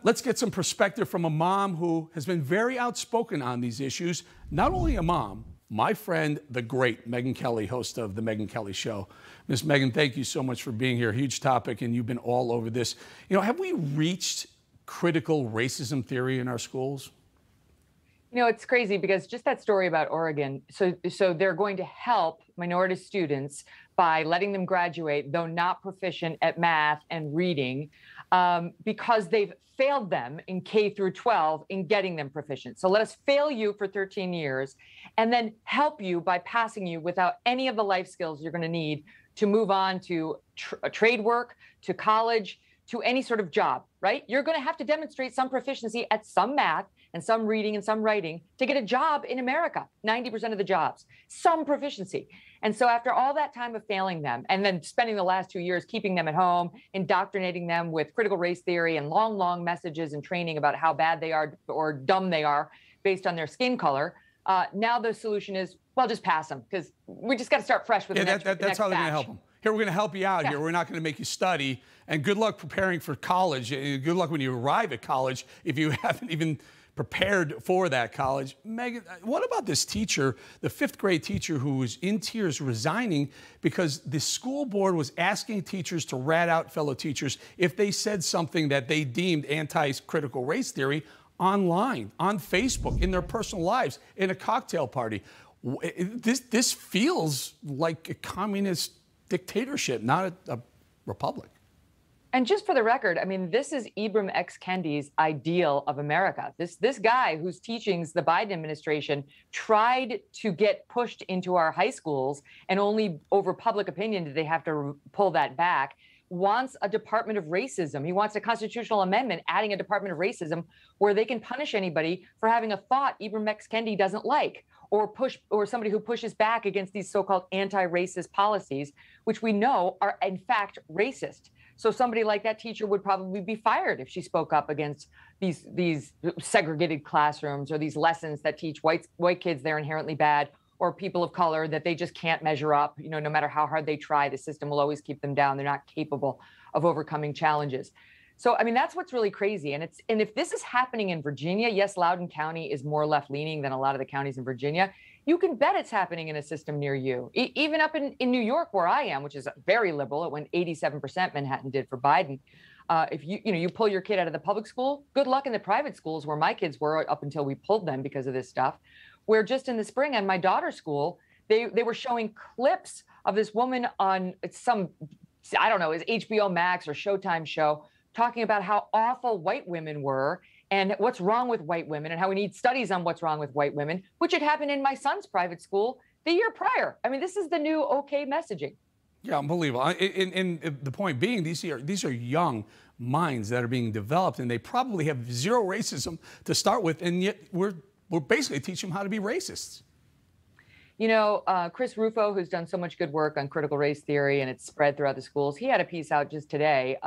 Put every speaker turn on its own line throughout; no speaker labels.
let's get some perspective from a mom who has been very outspoken on these issues. Not only a mom, my friend, the great Megyn Kelly, host of The Megyn Kelly Show. Miss Megyn, thank you so much for being here. Huge topic, and you've been all over this. You know, have we reached critical racism theory in our schools?
You know, it's crazy because just that story about Oregon, so they're going to help minority students by letting them graduate, though not proficient at math and reading, because they've failed them in K through 12 in getting them proficient. So let us fail you for 13 years and then help you by passing you without any of the life skills you're going to need to move on to trade work, to college, to any sort of job, right? You're going to have to demonstrate some proficiency at some math and some reading and some writing to get a job in America, 90% of the jobs, some proficiency. And so after all that time of failing them and then spending the last 2 years keeping them at home, indoctrinating them with critical race theory and long messages and training about how bad they are or dumb they are based on their skin color, now the solution is, well, just pass them because we just got to start fresh with the next
that's how they're going to help them. Here, we're going to help you out
Yeah.
here. We're not going to make you study. And good luck preparing for college. Good luck when you arrive at college if you haven't even prepared for that college. Megyn, what about this teacher, the 5th grade teacher who was in tears resigning because the school board was asking teachers to rat out fellow teachers if they said something that they deemed anti-critical race theory online, on Facebook, in their personal lives, in a cocktail party? This feels like a communist dictatorship, not a republic.
And just for the record, I mean, this is Ibram X. Kendi's ideal of America. This guy whose teachings the Biden administration tried to get pushed into our high schools, and only over public opinion did they have to pull that back, wants a Department of Racism. He wants a constitutional amendment adding a Department of Racism where they can punish anybody for having a thought Ibram X. Kendi doesn't like, or somebody who pushes back against these so-called anti-racist policies, which we know are in fact racist. So somebody like that teacher would probably be fired if she spoke up against these segregated classrooms or these lessons that teach white kids they're inherently bad, or people of color that they just can't measure up. You know, no matter how hard they try, the system will always keep them down. They're not capable of overcoming challenges. So, I mean, that's what's really crazy. And if this is happening in Virginia, yes, Loudoun County is more left-leaning than a lot of the counties in Virginia. You can bet it's happening in a system near you. Even up in New York, where I am, which is very liberal, it went 87% Manhattan did for Biden. If you pull your kid out of the public school, good luck in the private schools where my kids were up until we pulled them because of this stuff. Where just in the spring at my daughter's school, they were showing clips of this woman on some, I don't know, is HBO Max or Showtime show, talking about how awful white women were and what's wrong with white women and how we need studies on what's wrong with white women, which had happened in my son's private school the year prior. I mean, this is the new okay messaging.
Yeah, unbelievable. And the point being, these are young minds that are being developed, and they probably have zero racism to start with, and yet we're basically teaching them how to be racists.
You know, Chris Rufo, who's done so much good work on critical race theory and it's spread throughout the schools, he had a piece out just today.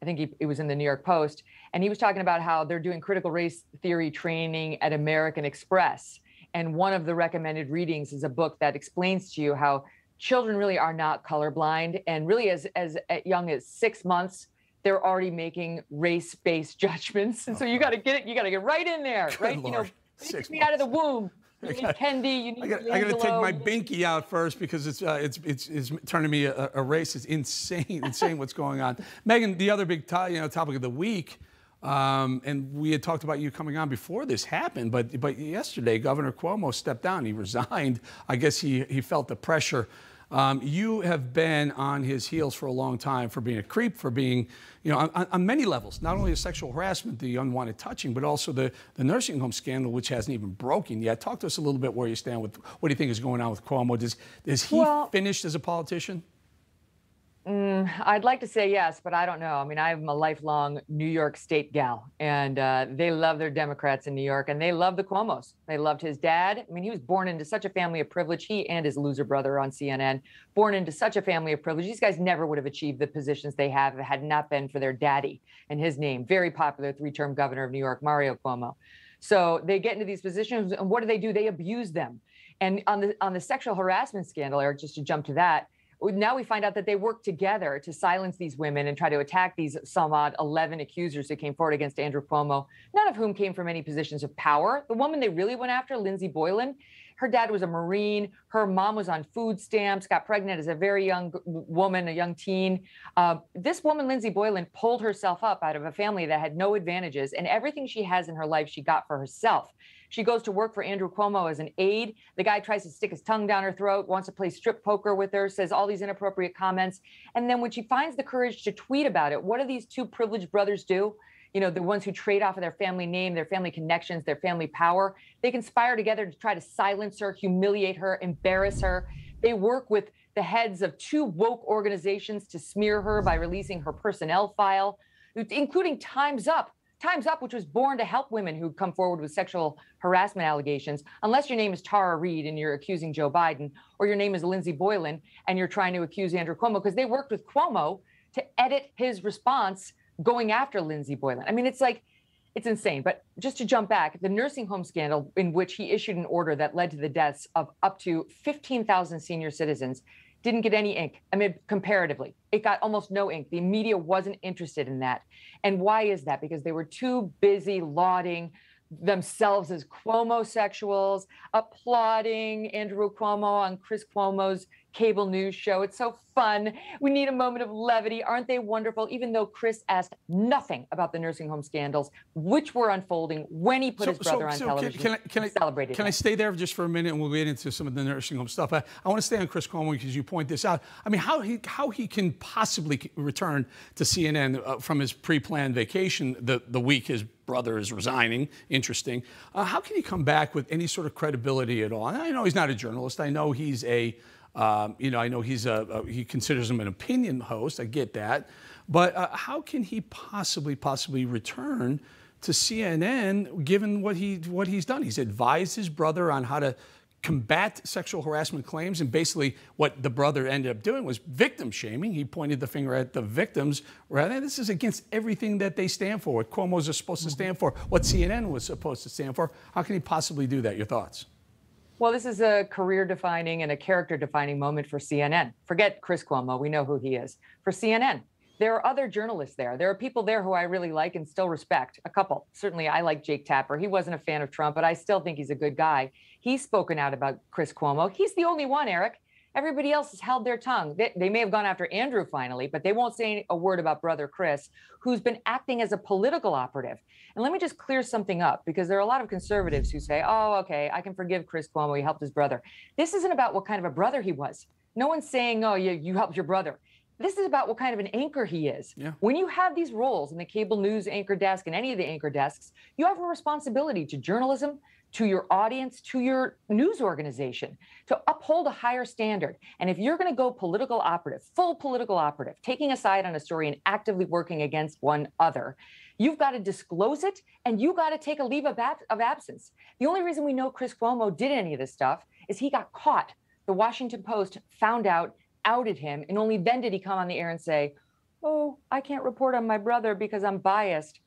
I think it was in the New York Post, and he was talking about how they're doing critical race theory training at American Express. And one of the recommended readings is a book that explains to you how children really are not colorblind, and really as young as 6 months, they're already making race-based judgments. And so you got to get right in there, right?
Lord.
You know,
6
me out of the
months.
womb. You need Kendi, you need
I got to take my binky out first because it's turning me a racist. It's insane what's going on. Megyn, the other big topic of the week, and we had talked about you coming on before this happened, but yesterday Governor Cuomo stepped down. He resigned. I guess he felt the pressure. You have been on his heels for a long time for being a creep, for being, on many levels, not only the sexual harassment, the unwanted touching, but also the nursing home scandal, which hasn't even broken yet. Talk to us a little bit where you stand with what do you think is going on with Cuomo. Is he finished as a politician?
I'd like to say yes, but I don't know. I mean, I'm a lifelong New York State gal, and they love their Democrats in New York, and they love the Cuomos. They loved his dad. I mean, he was born into such a family of privilege. He and his loser brother on CNN, born into such a family of privilege. These guys never would have achieved the positions they have if it had not been for their daddy and his name. Very popular 3-term governor of New York, Mario Cuomo. So they get into these positions, and what do? They abuse them. And on the sexual harassment scandal, Eric, just to jump to that, Now we find out that they worked together to silence these women and try to attack these some odd 11 accusers who came forward against Andrew Cuomo, none of whom came from any positions of power. The woman they really went after, Lindsey Boylan, her dad was a Marine. Her mom was on food stamps, got pregnant as a very young woman, a young teen. This woman, Lindsey Boylan, pulled herself up out of a family that had no advantages, and everything she has in her life, she got for herself. She goes to work for Andrew Cuomo as an aide. The guy tries to stick his tongue down her throat, wants to play strip poker with her, says all these inappropriate comments. And then when she finds the courage to tweet about it, what do these two privileged brothers do? You know, the ones who trade off of their family name, their family connections, their family power. They conspire together to try to silence her, humiliate her, embarrass her. They work with the heads of two woke organizations to smear her by releasing her personnel file, including Time's Up. Time's Up, which was born to help women who come forward with sexual harassment allegations, unless your name is Tara Reid and you're accusing Joe Biden, or your name is Lindsey Boylan and you're trying to accuse Andrew Cuomo, because they worked with Cuomo to edit his response going after Lindsey Boylan. I mean, it's insane. But just to jump back, the nursing home scandal in which he issued an order that led to the deaths of up to 15,000 senior citizens didn't get any ink. I mean, comparatively, it got almost no ink. The media wasn't interested in that. And why is that? Because they were too busy lauding themselves as Cuomo-sexuals, applauding Andrew Cuomo on Chris Cuomo's cable news show. It's so fun. We need a moment of levity. Aren't they wonderful? Even though Chris asked nothing about the nursing home scandals, which were unfolding when he put his brother on television.
Can I stay there just for a minute and we'll get into some of the nursing home stuff? I want to stay on Chris Cuomo because you point this out. I mean, how he can possibly return to CNN from his pre-planned vacation the week his brother is resigning. Interesting. How can he come back with any sort of credibility at all? I know he's not a journalist. I know he's he considers him an opinion host. I get that. But how can he possibly return to CNN given what he's done? He's advised his brother on how to combat sexual harassment claims, and basically what the brother ended up doing was victim shaming. He pointed the finger at the victims. Rather, this is against everything that they stand for, what Cuomo's are supposed to stand for, what CNN was supposed to stand for. How can he possibly do that? Your thoughts?
Well, this is a career-defining and a character-defining moment for CNN. Forget Chris Cuomo. We know who he is. For CNN, there are other journalists there. There are people there who I really like and still respect. A couple. Certainly, I like Jake Tapper. He wasn't a fan of Trump, but I still think he's a good guy. He's spoken out about Chris Cuomo. He's the only one, Eric. Everybody else has held their tongue. They may have gone after Andrew finally, but they won't say a word about brother Chris, who's been acting as a political operative. And let me just clear something up, because there are a lot of conservatives who say, oh, okay, I can forgive Chris Cuomo. He helped his brother. This isn't about what kind of a brother he was. No one's saying, oh, you helped your brother. This is about what kind of an anchor he is. Yeah. When you have these roles in the cable news anchor desk and any of the anchor desks, you have a responsibility to journalism, to your audience, to your news organization, to uphold a higher standard. And if you're going to go political operative, full political operative, taking a side on a story and actively working against one other, you've got to disclose it, and you got to take a leave of absence. The only reason we know Chris Cuomo did any of this stuff is he got caught. The Washington Post found out, outed him, and only then did he come on the air and say, oh, I can't report on my brother because I'm biased.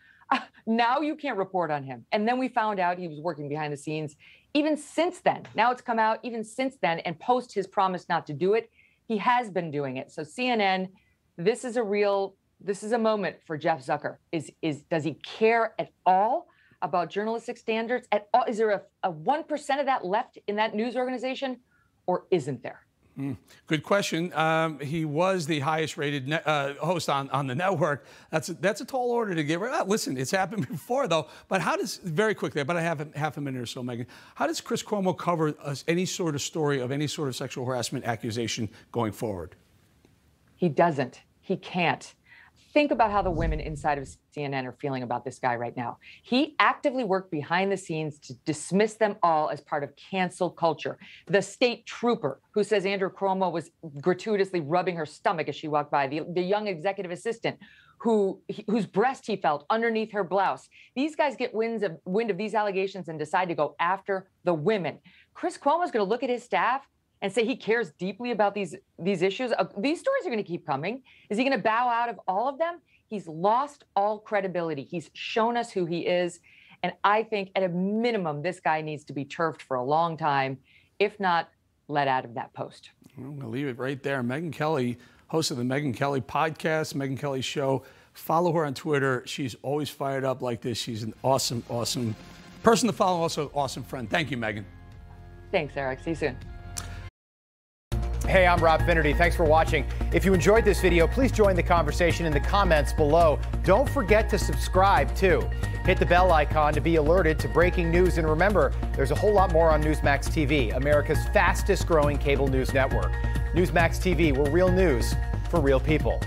Now you can't report on him. And then we found out he was working behind the scenes. Even since then, now it's come out, even since then, and post his promise not to do it, he has been doing it. So CNN, this is a moment for Jeff Zucker. Does he care at all about journalistic standards at all? Is there a 1% of that left in that news organization, or isn't there?
Good question. He was the highest rated host on the network. That's a tall order to give. Listen, it's happened before, though. But how does, very quickly, but I have half a minute or so, Megyn, how does Chris Cuomo cover any sort of story of any sort of sexual harassment accusation going forward?
He doesn't. He can't. Think about how the women inside of CNN are feeling about this guy right now. He actively worked behind the scenes to dismiss them all as part of cancel culture. The state trooper who says Andrew Cuomo was gratuitously rubbing her stomach as she walked by, the young executive assistant whose breast he felt underneath her blouse. These guys get wind of these allegations and decide to go after the women. Chris Cuomo is going to look at his staff and say he cares deeply about these issues. These stories are going to keep coming. Is he going to bow out of all of them? He's lost all credibility. He's shown us who he is. And I think at a minimum, this guy needs to be turfed for a long time, if not let out of that post.
I'm going to leave it right there. Megyn Kelly, host of the Megyn Kelly podcast, Megyn Kelly Show. Follow her on Twitter. She's always fired up like this. She's an awesome, awesome person to follow, also an awesome friend. Thank you, Megyn.
Thanks, Eric. See you soon.
Hey, I'm Rob Finnerty. Thanks for watching. If you enjoyed this video, please join the conversation in the comments below. Don't forget to subscribe, too. Hit the bell icon to be alerted to breaking news. And remember, there's a whole lot more on Newsmax TV, America's fastest growing cable news network. Newsmax TV, we're real news for real people.